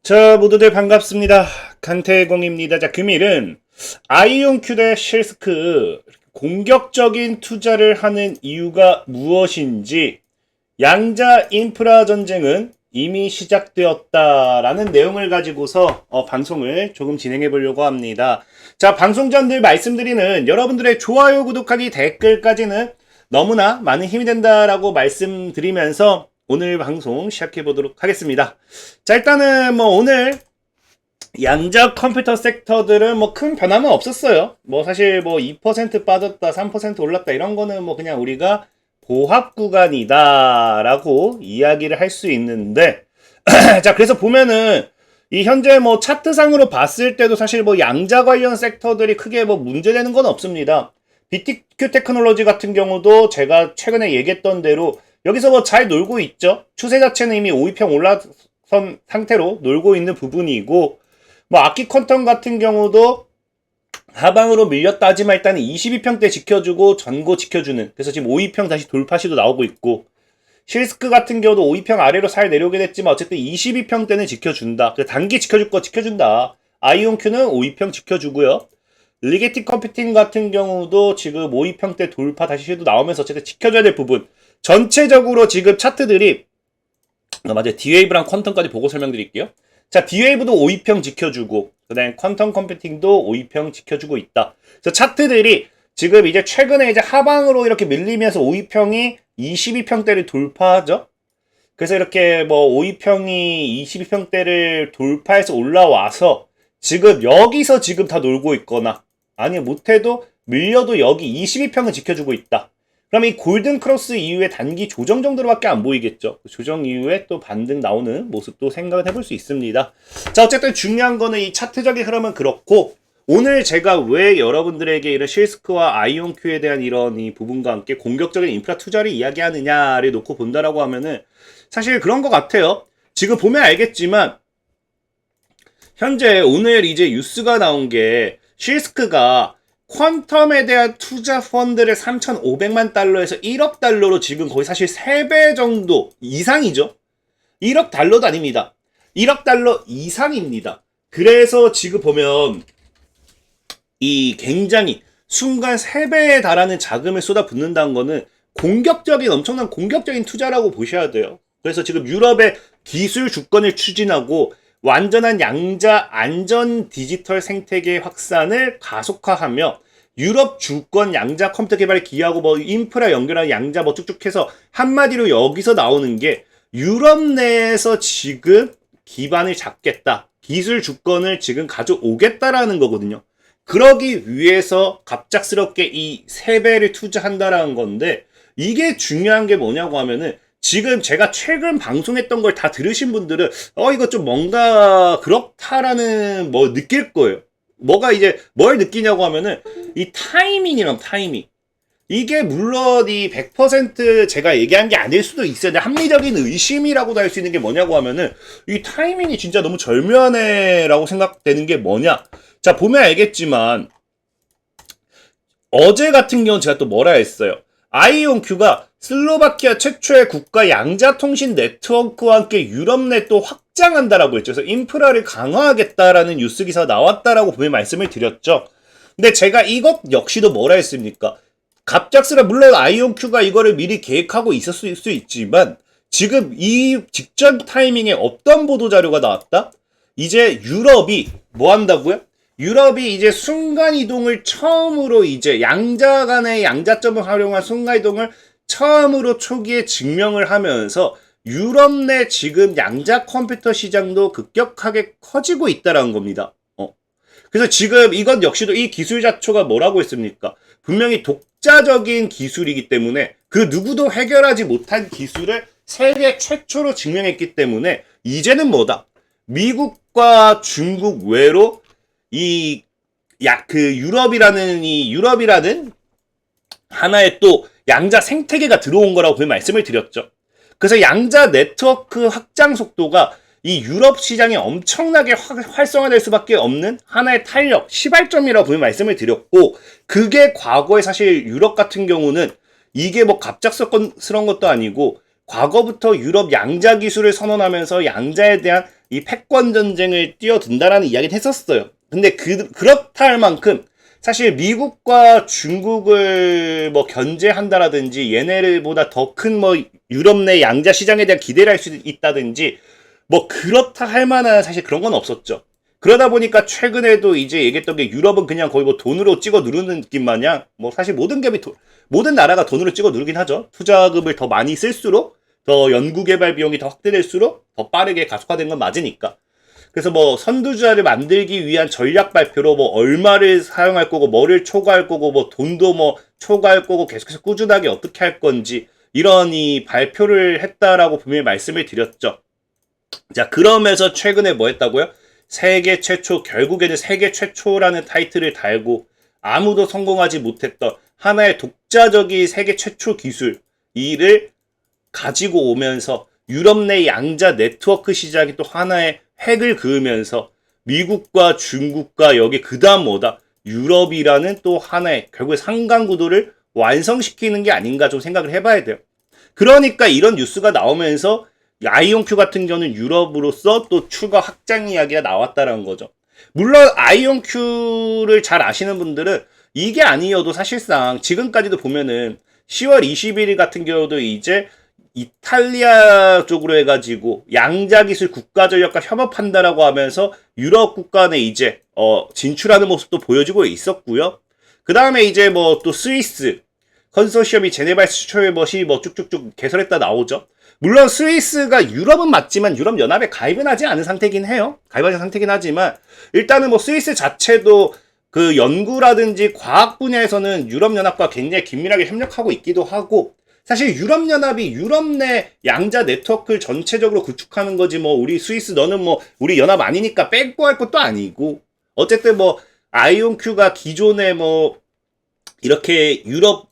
자, 모두들 반갑습니다. 간태공입니다. 자, 금일은 아이온큐 대 실스크 공격적인 투자를 하는 이유가 무엇인지 양자 인프라 전쟁은 이미 시작되었다라는 내용을 가지고서 방송을 조금 진행해 보려고 합니다. 자, 방송 전 늘 말씀드리는 여러분들의 좋아요, 구독하기, 댓글까지는 너무나 많은 힘이 된다라고 말씀드리면서 오늘 방송 시작해 보도록 하겠습니다. 자, 일단은 오늘 양자 컴퓨터 섹터들은 큰 변함은 없었어요. 사실 2% 빠졌다, 3% 올랐다 이런 거는 그냥 우리가 보합 구간이다 라고 이야기를 할 수 있는데 자, 그래서 보면은 이 현재 차트상으로 봤을 때도 사실 양자 관련 섹터들이 크게 문제되는 건 없습니다. BTQ 테크놀로지 같은 경우도 제가 최근에 얘기했던 대로 여기서 잘 놀고 있죠. 추세 자체는 이미 5위평 올라선 상태로 놀고 있는 부분이고, 아키 퀀텀 같은 경우도 하방으로 밀렸다 하지만 일단 22평대 지켜주고 전고 지켜주는, 그래서 지금 5위평 다시 돌파 시도 나오고 있고, 실스크 같은 경우도 5위평 아래로 살 내려오게 됐지만 어쨌든 22평대는 지켜준다. 단기 지켜줄 거 지켜준다. 아이온큐는 5위평 지켜주고요. 리게틱 컴퓨팅 같은 경우도 지금 5위평대 돌파 다시 시도 나오면서 어쨌든 지켜줘야 될 부분. 전체적으로 지금 차트들이 맞아요. D웨이브랑 퀀텀까지 보고 설명드릴게요. 자, D웨이브도 5위평 지켜주고 그 다음에 퀀텀 컴퓨팅도 5위평 지켜주고 있다. 그래서 차트들이 지금 이제 최근에 이제 하방으로 이렇게 밀리면서 5위평이 22평대를 돌파하죠. 그래서 이렇게 5위평이 22평대를 돌파해서 올라와서 지금 여기서 지금 다 놀고 있거나 아니면 못해도 밀려도 여기 22평은 지켜주고 있다. 그럼 이 골든 크로스 이후에 단기 조정 정도로밖에 안 보이겠죠. 조정 이후에 또 반등 나오는 모습도 생각을 해볼 수 있습니다. 자, 어쨌든 중요한 거는 이 차트적인 흐름은 그렇고, 오늘 제가 왜 여러분들에게 이런 실스크와 아이온큐에 대한 이런 이 부분과 함께 공격적인 인프라 투자를 이야기하느냐를 놓고 본다라고 하면은 사실 그런 것 같아요. 지금 보면 알겠지만 현재 오늘 이제 뉴스가 나온 게 실스크가 퀀텀에 대한 투자 펀드를 3,500만 달러에서 1억 달러로 지금 거의 사실 3배 정도 이상이죠. 1억 달러도 아닙니다. 1억 달러 이상입니다. 그래서 지금 보면 이 굉장히 순간 3배에 달하는 자금을 쏟아붓는다는 거는 공격적인, 엄청난 공격적인 투자라고 보셔야 돼요. 그래서 지금 유럽의 기술 주권을 추진하고 완전한 양자 안전 디지털 생태계 확산을 가속화하며 유럽 주권 양자 컴퓨터 개발에 기여하고 인프라 연결하는 양자 쭉쭉 해서 한마디로 여기서 나오는 게 유럽 내에서 지금 기반을 잡겠다. 기술 주권을 지금 가져오겠다라는 거거든요. 그러기 위해서 갑작스럽게 이 3배를 투자한다라는 건데, 이게 중요한 게 뭐냐고 하면은 지금 제가 최근 방송했던 걸 다 들으신 분들은 이거 좀 뭔가 그렇다라는 느낄 거예요. 뭐가 이제 뭘 느끼냐고 하면은 이 타이밍이란 타이밍. 이게 물론 이 100% 제가 얘기한 게 아닐 수도 있어요. 근데 합리적인 의심이라고도 할 수 있는 게 뭐냐고 하면은 이 타이밍이 진짜 너무 절묘하네라고 생각되는 게 뭐냐. 자, 보면 알겠지만 어제 같은 경우는 제가 또 뭐라 했어요. 아이온큐가 슬로바키아 최초의 국가 양자통신 네트워크와 함께 유럽 내 또 확장한다라고 했죠. 그래서 인프라를 강화하겠다라는 뉴스 기사가 나왔다라고 분명히 말씀을 드렸죠. 근데 제가 이것 역시도 뭐라 했습니까? 갑작스레 물론 아이온큐가 이거를 미리 계획하고 있었을 수 있지만 지금 이 직전 타이밍에 어떤 보도자료가 나왔다? 이제 유럽이 뭐 한다고요? 유럽이 이제 순간이동을 처음으로 이제 양자 간의 양자점을 활용한 순간이동을 처음으로 초기에 증명을 하면서 유럽 내 지금 양자 컴퓨터 시장도 급격하게 커지고 있다는 겁니다. 그래서 지금 이것 역시도 이 기술 자초가 뭐라고 했습니까? 분명히 독자적인 기술이기 때문에 그 누구도 해결하지 못한 기술을 세계 최초로 증명했기 때문에 이제는 뭐다? 미국과 중국 외로 유럽이라는 하나의 또 양자 생태계가 들어온 거라고 분명히 말씀을 드렸죠. 그래서 양자 네트워크 확장 속도가 이 유럽 시장이 엄청나게 활성화될 수밖에 없는 하나의 탄력, 시발점이라고 분명히 말씀을 드렸고, 그게 과거에 사실 유럽 같은 경우는 이게 갑작스러운 것도 아니고 과거부터 유럽 양자 기술을 선언하면서 양자에 대한 이 패권 전쟁을 뛰어든다라는 이야기를 했었어요. 근데 그렇다 할 만큼 사실 미국과 중국을 뭐 견제한다라든지 얘네들보다 더 큰 뭐 유럽 내 양자 시장에 대한 기대를 할 수 있다든지 뭐 그렇다 할 만한 사실 그런 건 없었죠. 그러다 보니까 최근에도 이제 얘기했던 게 유럽은 그냥 거의 뭐 돈으로 찍어 누르는 느낌 마냥 뭐 사실 모든 나라가 돈으로 찍어 누르긴 하죠. 투자금을 더 많이 쓸수록 더 연구개발 비용이 더 확대될수록 더 빠르게 가속화된 건 맞으니까. 그래서 뭐 선두주자를 만들기 위한 전략 발표로 뭐 얼마를 사용할 거고 뭐를 초과할 거고 뭐 돈도 뭐 초과할 거고 계속해서 꾸준하게 어떻게 할 건지 이런 이 발표를 했다라고 분명히 말씀을 드렸죠. 자, 그러면서 최근에 뭐 했다고요? 세계 최초, 결국에는 세계 최초라는 타이틀을 달고 아무도 성공하지 못했던 하나의 독자적인 세계 최초 기술 이를 가지고 오면서 유럽 내 양자 네트워크 시장이 또 하나의 획을 그으면서 미국과 중국과 여기 그 다음 뭐다? 유럽이라는 또 하나의 결국에 상강구도를 완성시키는 게 아닌가 좀 생각을 해봐야 돼요. 그러니까 이런 뉴스가 나오면서 아이온큐 같은 경우는 유럽으로서 또 추가 확장 이야기가 나왔다는 거죠. 물론 아이온큐를 잘 아시는 분들은 이게 아니어도 사실상 지금까지도 보면은 10월 21일 같은 경우도 이제 이탈리아 쪽으로 해가지고 양자기술 국가전력과 협업한다라고 하면서 유럽 국가 내 이제 진출하는 모습도 보여주고 있었고요. 그 다음에 이제 뭐 또 스위스 컨소시엄이 제네바에서 추천해 것이 뭐 쭉쭉쭉 개설했다 나오죠. 물론 스위스가 유럽은 맞지만 유럽 연합에 가입은 하지 않은 상태긴 해요. 가입하지 않은 상태긴 하지만 일단은 뭐 스위스 자체도 그 연구라든지 과학 분야에서는 유럽 연합과 굉장히 긴밀하게 협력하고 있기도 하고 사실 유럽 연합이 유럽 내 양자 네트워크를 전체적으로 구축하는 거지 뭐 우리 스위스 너는 뭐 우리 연합 아니니까 뺏고 할 것도 아니고 어쨌든 뭐 아이온큐가 기존에 뭐 이렇게 유럽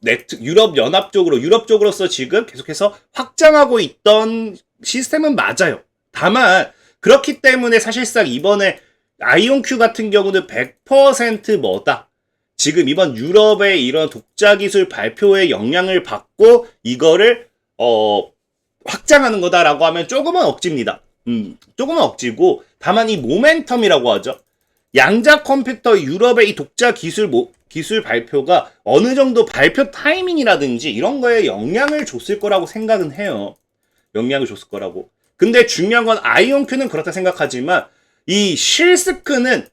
연합 쪽으로 유럽 쪽으로서 지금 계속해서 확장하고 있던 시스템은 맞아요. 다만 그렇기 때문에 사실상 이번에 아이온큐 같은 경우는 100% 뭐다. 지금 이번 유럽의 이런 독자 기술 발표에 영향을 받고 이거를 확장하는 거다라고 하면 조금은 억지입니다. 조금은 억지고 다만 이 모멘텀이라고 하죠. 양자 컴퓨터 유럽의 이 독자 기술 발표가 어느 정도 발표 타이밍이라든지 이런 거에 영향을 줬을 거라고 생각은 해요. 영향을 줬을 거라고. 근데 중요한 건 아이온큐는 그렇다 생각하지만 이 실스크는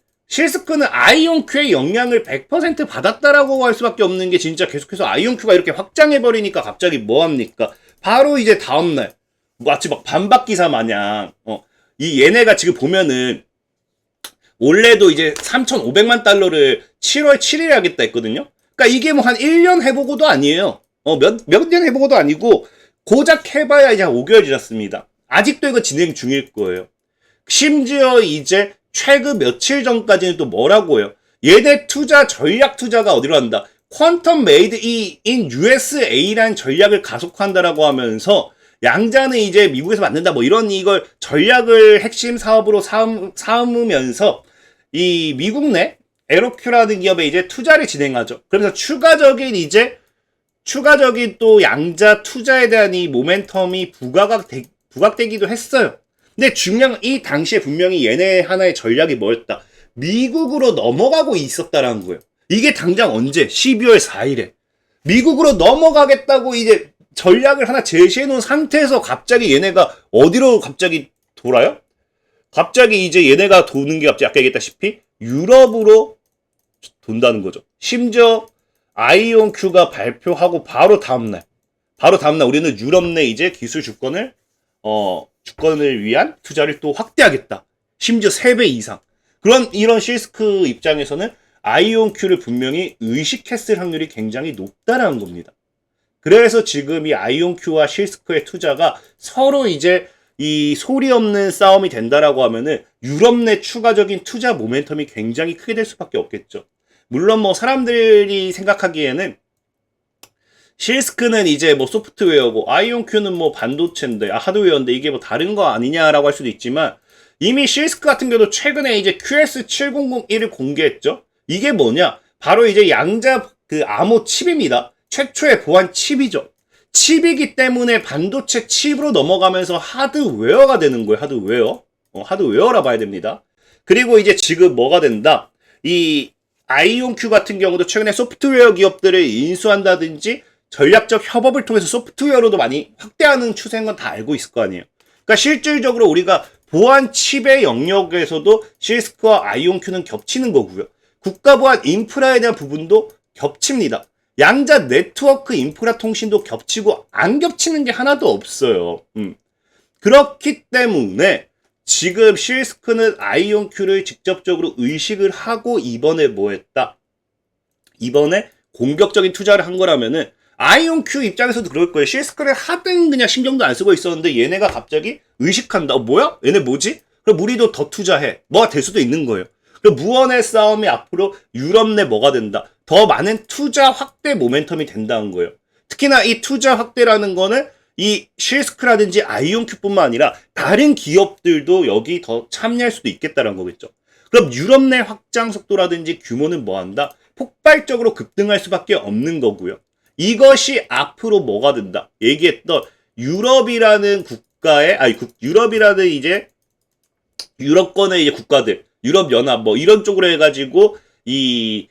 아이온큐의 영향을 100% 받았다라고 할 수밖에 없는 게 진짜 계속해서 아이온큐가 이렇게 확장해버리니까 갑자기 뭐합니까? 바로 이제 다음날 마치 막 반박 기사 마냥 이 얘네가 지금 보면은 원래도 이제 3,500만 달러를 7월 7일에 하겠다 했거든요. 그러니까 이게 뭐 한 1년 해보고도 아니에요. 몇 년 해보고도 아니고 고작 해봐야 이제 한 5개월 지났습니다. 아직도 이거 진행 중일 거예요. 심지어 이제 최근 며칠 전까지는 또 뭐라고 해요? 얘네 전략 투자가 어디로 한다? 퀀텀 메이드 인 USA라는 전략을 가속한다라고 하면서 양자는 이제 미국에서 만든다 뭐 이런 이걸 전략을 핵심 사업으로 삼으면서 이 미국 내 에로큐라는 기업에 이제 투자를 진행하죠. 그래서 추가적인 또 양자 투자에 대한 이 모멘텀이 부각되기도 했어요. 근데 중요한 이 당시에 분명히 얘네 하나의 전략이 뭐였다? 미국으로 넘어가고 있었다라는 거예요. 이게 당장 언제? 12월 4일에. 미국으로 넘어가겠다고 이제 전략을 하나 제시해 놓은 상태에서 갑자기 얘네가 어디로 갑자기 돌아요? 갑자기 이제 얘네가 도는 게 갑자기 아까 얘기했다시피 유럽으로 돈다는 거죠. 심지어 아이온큐가 발표하고 바로 다음날 우리는 유럽 내 이제 기술 주권을 위한 투자를 또 확대하겠다. 심지어 3배 이상. 이런 실스크 입장에서는 아이온큐를 분명히 의식했을 확률이 굉장히 높다라는 겁니다. 그래서 지금 이 아이온큐와 실스크의 투자가 서로 이제 이 소리 없는 싸움이 된다라고 하면은 유럽 내 추가적인 투자 모멘텀이 굉장히 크게 될 수밖에 없겠죠. 물론 뭐 사람들이 생각하기에는 실스크는 이제 뭐 소프트웨어고 아이온큐는 뭐 반도체인데 하드웨어인데 이게 뭐 다른 거 아니냐라고 할 수도 있지만 이미 실스크 같은 경우도 최근에 이제 QS7001을 공개했죠. 이게 뭐냐? 바로 이제 양자 그 암호 칩입니다. 최초의 보안 칩이죠. 칩이기 때문에 반도체 칩으로 넘어가면서 하드웨어가 되는 거예요. 하드웨어. 하드웨어라 봐야 됩니다. 그리고 이제 지금 뭐가 된다? 이 아이온큐 같은 경우도 최근에 소프트웨어 기업들을 인수한다든지 전략적 협업을 통해서 소프트웨어로도 많이 확대하는 추세인 건 다 알고 있을 거 아니에요. 그러니까 실질적으로 우리가 보안 칩의 영역에서도 실스크와 아이온큐는 겹치는 거고요. 국가 보안 인프라에 대한 부분도 겹칩니다. 양자 네트워크 인프라 통신도 겹치고 안 겹치는 게 하나도 없어요. 그렇기 때문에 지금 실스크는 아이온큐를 직접적으로 의식을 하고 이번에 뭐 했다? 이번에 공격적인 투자를 한 거라면은 아이온큐 입장에서도 그럴 거예요. 실스크를 하든 그냥 신경도 안 쓰고 있었는데 얘네가 갑자기 의식한다. 뭐야? 얘네 뭐지? 그럼 우리도 더 투자해. 뭐가 될 수도 있는 거예요. 그럼 무언의 싸움이 앞으로 유럽 내 뭐가 된다? 더 많은 투자 확대 모멘텀이 된다는 거예요. 특히나 이 투자 확대라는 거는 이 실스크라든지 아이온큐뿐만 아니라 다른 기업들도 여기 더 참여할 수도 있겠다는 거겠죠. 그럼 유럽 내 확장 속도라든지 규모는 뭐한다? 폭발적으로 급등할 수밖에 없는 거고요. 이것이 앞으로 뭐가 된다? 얘기했던 유럽이라는 국가의 유럽이라는 이제 유럽권의 이제 국가들, 유럽연합 뭐 이런 쪽으로 해가지고 이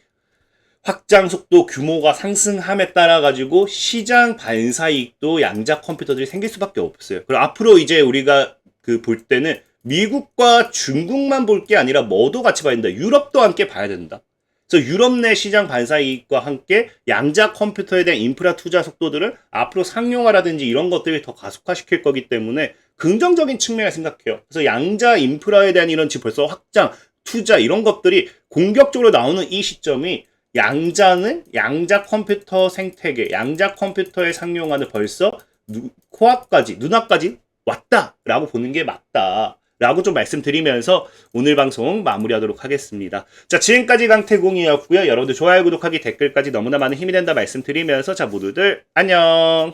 확장 속도 규모가 상승함에 따라 가지고 시장 반사 이익도 양자 컴퓨터들이 생길 수밖에 없어요. 그리고 앞으로 이제 우리가 그 볼 때는 미국과 중국만 볼 게 아니라 뭐도 같이 봐야 된다. 유럽도 함께 봐야 된다. 그래서 유럽 내 시장 반사 이익과 함께 양자 컴퓨터에 대한 인프라 투자 속도들을 앞으로 상용화라든지 이런 것들을 더 가속화시킬 거기 때문에 긍정적인 측면을 생각해요. 그래서 양자 인프라에 대한 이런 지금 벌써 확장, 투자 이런 것들이 공격적으로 나오는 이 시점이 양자는 양자 컴퓨터 생태계, 양자 컴퓨터의 상용화는 벌써 코앞까지, 눈앞까지 왔다라고 보는 게 맞다라고 좀 말씀드리면서 오늘 방송 마무리하도록 하겠습니다. 자, 지금까지 강태공이었고요. 여러분들 좋아요, 구독하기, 댓글까지 너무나 많은 힘이 된다 말씀드리면서 자, 모두들 안녕.